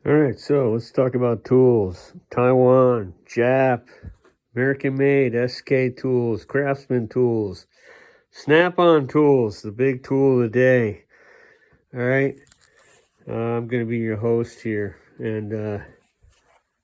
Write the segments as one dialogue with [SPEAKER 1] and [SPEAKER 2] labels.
[SPEAKER 1] All right, so let's talk about tools. Taiwan, Jap, American made, SK tools, Craftsman tools, Snap-on tools, the big tool of the day. All right, I'm going to be your host here, and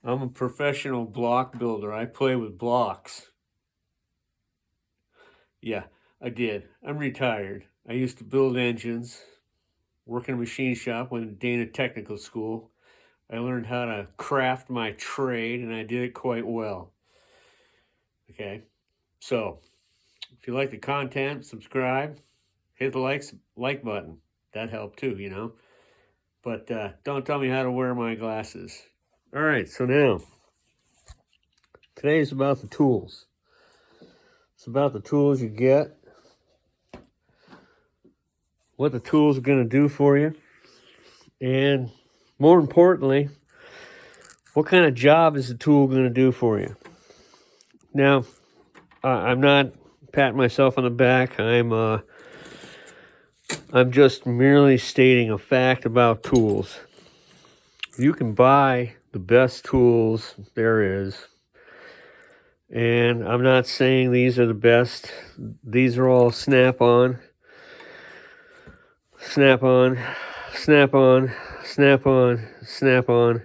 [SPEAKER 1] I'm a professional block builder. I play with blocks. Yeah, I did. I'm retired. I used to build engines, work in a machine shop, went to Dana Technical School. I learned how to craft my trade, and I did it quite well. Okay, so if you like the content, subscribe, hit the like button. That helped too, you know. But don't tell me how to wear my glasses. All right, so now today is about the tools. It's about the tools you get, what the tools are going to do for you, and more importantly, what kind of job is the tool going to do for you? Now, I'm not patting myself on the back. I'm just merely stating a fact about tools. You can buy the best tools there is, and I'm not saying these are the best. These are all Snap-on, Snap-on, Snap-on, Snap-on, Snap-on.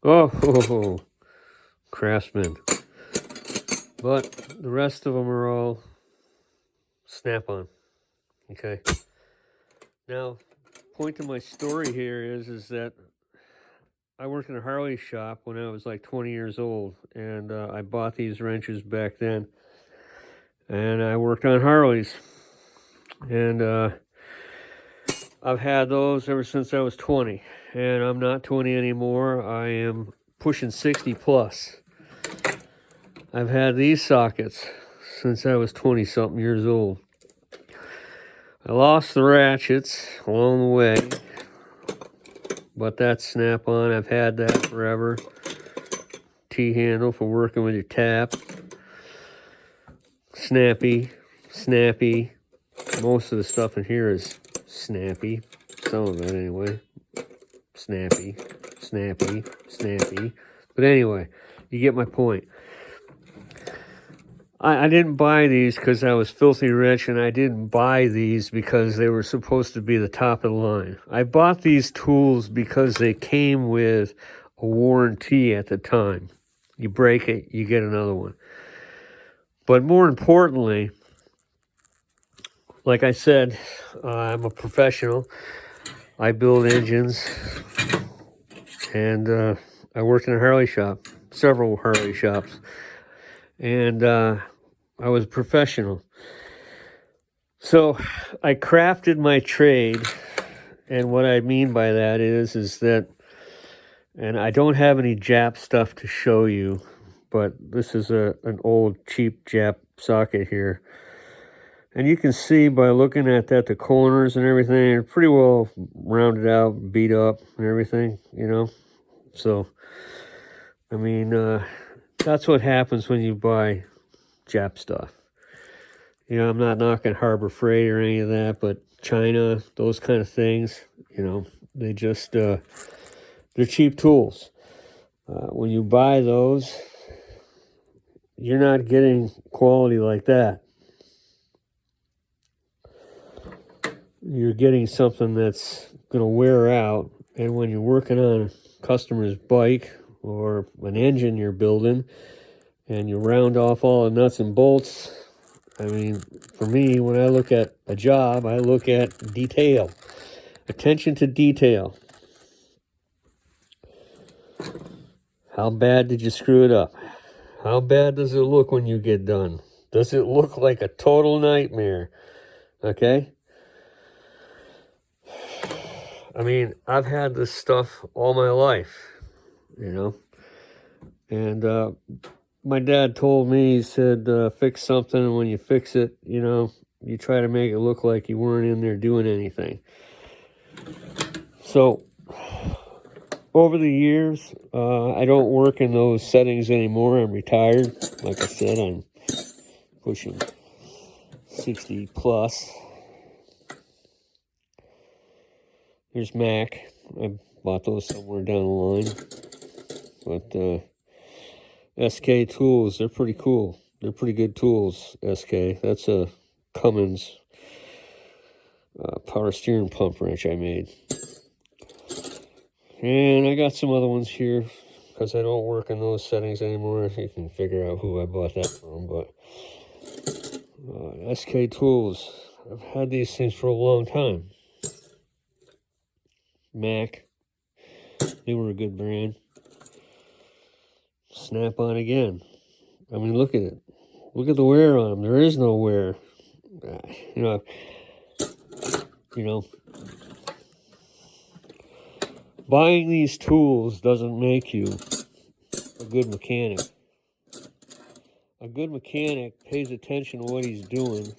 [SPEAKER 1] Oh, Craftsman. But the rest of them are all Snap-on. Okay. Now, point to my story here is that I worked in a Harley shop when I was like 20 years old, and I bought these wrenches back then, and I worked on Harleys, and I've had those ever since I was 20, and I'm not 20 anymore. I am pushing 60 plus. I've had these sockets since I was 20-something years old. I lost the ratchets along the way, but that's Snap-on. I've had that forever. T-handle for working with your tap. Snappy. Most of the stuff in here is snappy. Some of it anyway. Snappy. But anyway, you get my point. I didn't buy these because I was filthy rich, and I didn't buy these because they were supposed to be the top of the line. I bought these tools because they came with a warranty at the time. You break it, you get another one. But more importantly, like I said, I'm a professional. I build engines, and I worked in a Harley shop, several Harley shops, and I was a professional. So I crafted my trade, and what I mean by that is that, and I don't have any Jap stuff to show you, but this is an old cheap Jap socket here. And you can see by looking at that, the corners and everything are pretty well rounded out, beat up and everything, you know. So, I mean, that's what happens when you buy Jap stuff. You know, I'm not knocking Harbor Freight or any of that, but China, those kind of things, you know, they just, they're cheap tools. When you buy those, you're not getting quality like that. You're getting something that's going to wear out, and when you're working on a customer's bike or an engine you're building, and you round off all the nuts and bolts, I mean, for me, when I look at a job, I look at detail. Attention to detail. How bad did you screw it up? How bad does it look when you get done? Does it look like a total nightmare? Okay? I mean, I've had this stuff all my life, you know? And my dad told me, he said, fix something, and when you fix it, you know, you try to make it look like you weren't in there doing anything. So, over the years, I don't work in those settings anymore. I'm retired. Like I said, I'm pushing 60 plus. Here's Mac. I bought those somewhere down the line. But SK tools, they're pretty cool. They're pretty good tools, SK. That's a Cummins power steering pump wrench I made. And I got some other ones here because I don't work in those settings anymore. You can figure out who I bought that from. But SK tools, I've had these things for a long time. Mac, they were a good brand. Snap-on again. I mean, look at it. Look at the wear on them. There is no wear. You know, buying these tools doesn't make you a good mechanic. A good mechanic pays attention to what he's doing,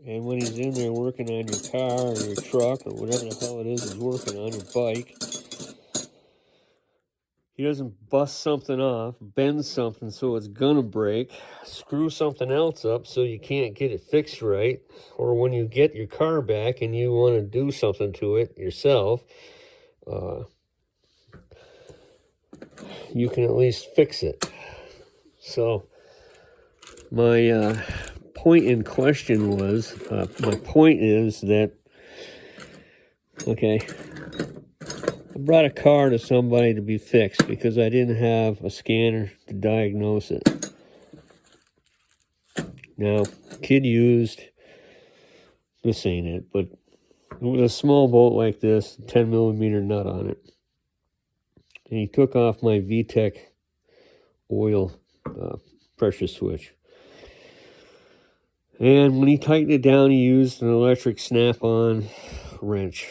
[SPEAKER 1] and when he's in there working on your car or your truck or whatever the hell it is he's working on, your bike, he doesn't bust something off, bend something so it's gonna break, screw something else up so you can't get it fixed right, or when you get your car back and you want to do something to it yourself, you can at least fix it. So my point in question was, my point is that, okay, I brought a car to somebody to be fixed because I didn't have a scanner to diagnose it. Now, kid used, this ain't it, but with a small bolt like this, 10 millimeter nut on it. And he took off my VTEC oil pressure switch. And when he tightened it down, he used an electric snap-on wrench.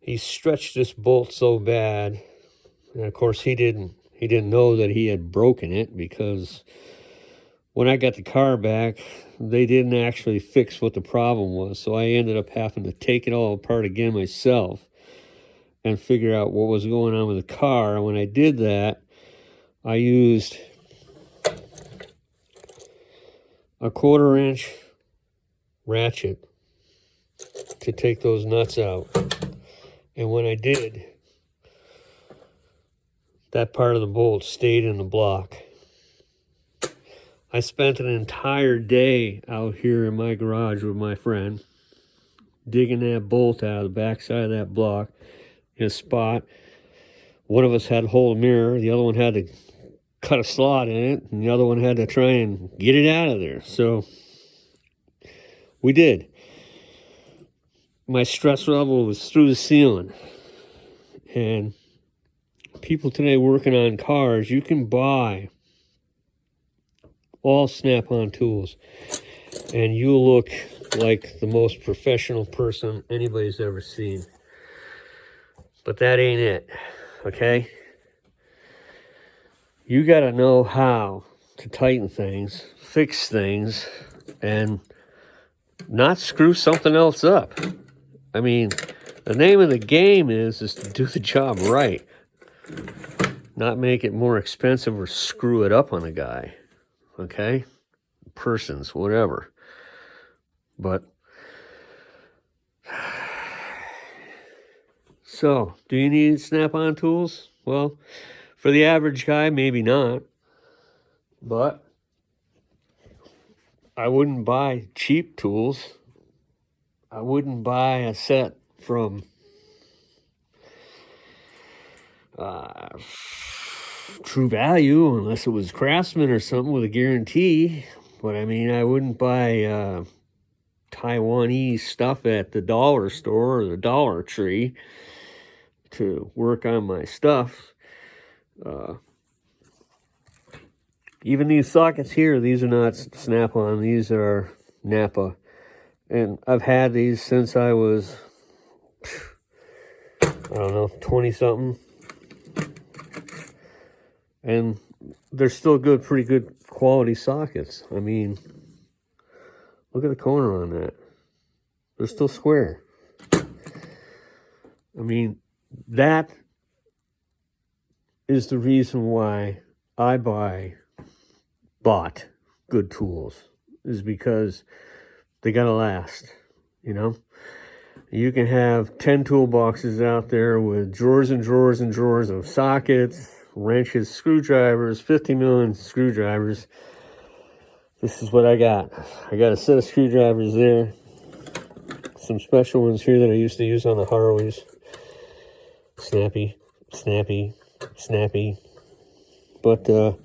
[SPEAKER 1] He stretched this bolt so bad, and of course he didn't know that he had broken it, because when I got the car back, they didn't actually fix what the problem was. So I ended up having to take it all apart again myself and figure out what was going on with the car. And when I did that, I used a 1/4 inch ratchet to take those nuts out. And when I did, that part of the bolt stayed in the block. I spent an entire day out here in my garage with my friend, digging that bolt out of the backside of that block in a spot. One of us had to hold a mirror, the other one had to cut a slot in it, and the other one had to try and get it out of there. So we did. My stress level was through the ceiling. And people today working on cars, you can buy all snap-on tools, and you'll look like the most professional person anybody's ever seen. But that ain't it, okay? You gotta know how to tighten things, fix things, and not screw something else up. I mean, the name of the game is to do the job right, not make it more expensive or screw it up on a guy, okay? Persons, whatever. But, so, do you need snap-on tools? Well, for the average guy, maybe not. But I wouldn't buy cheap tools. I wouldn't buy a set from True Value unless it was Craftsman or something with a guarantee. But I mean, I wouldn't buy Taiwanese stuff at the dollar store or the Dollar Tree to work on my stuff. Even these sockets here, these are not snap-on, these are Napa. And I've had these since I was, I don't know, 20-something. And they're still good, pretty good quality sockets. I mean, look at the corner on that. They're still square. I mean, that is the reason why I bought good tools, is because they gotta last, you know? You can have 10 toolboxes out there with drawers and drawers and drawers of sockets, wrenches, screwdrivers, 50 million screwdrivers. This is what I got. I got a set of screwdrivers there. Some special ones here that I used to use on the Harleys. Snappy, snappy, snappy. But, you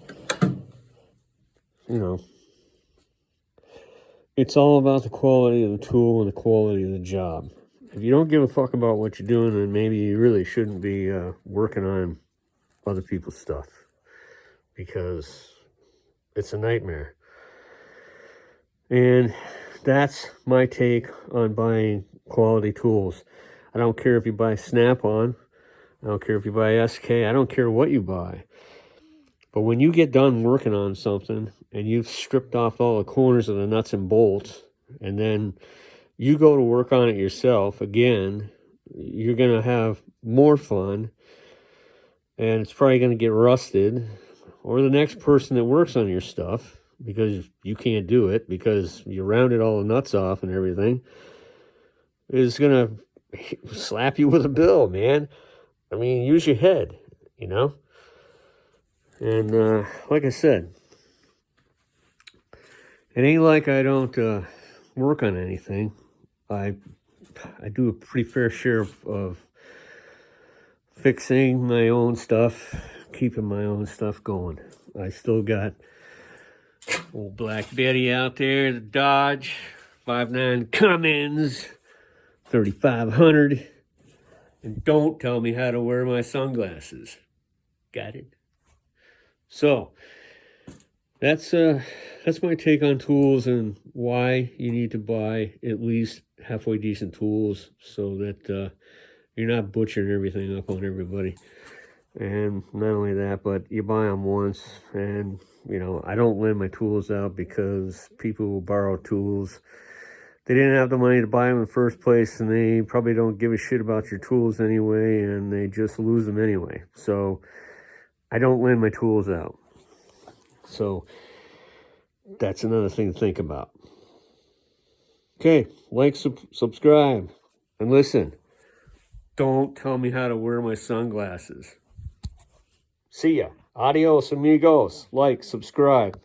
[SPEAKER 1] know, it's all about the quality of the tool and the quality of the job. If you don't give a fuck about what you're doing, then maybe you really shouldn't be working on other people's stuff, because it's a nightmare. And that's my take on buying quality tools. I don't care if you buy Snap-on. I don't care if you buy SK. I don't care what you buy. But when you get done working on something and you've stripped off all the corners of the nuts and bolts, and then you go to work on it yourself, again, you're going to have more fun, and it's probably going to get rusted, or the next person that works on your stuff, because you can't do it, because you rounded all the nuts off and everything, is going to slap you with a bill, man. I mean, use your head, you know? And like I said, it ain't like I don't work on anything. I do a pretty fair share of fixing my own stuff, keeping my own stuff going. I still got old Black Betty out there, the Dodge 5.9 Cummins 3500, and don't tell me how to wear my sunglasses. Got it? So that's my take on tools and why you need to buy at least halfway decent tools, so that you're not butchering everything up on everybody. And not only that, but you buy them once. And you know, I don't lend my tools out because people will borrow tools. They didn't have the money to buy them in the first place, and they probably don't give a shit about your tools anyway, and they just lose them anyway. So I don't lend my tools out. So that's another thing to think about. Okay, like, subscribe, and listen. Don't tell me how to wear my sunglasses. See ya. Adios, amigos. Like, subscribe.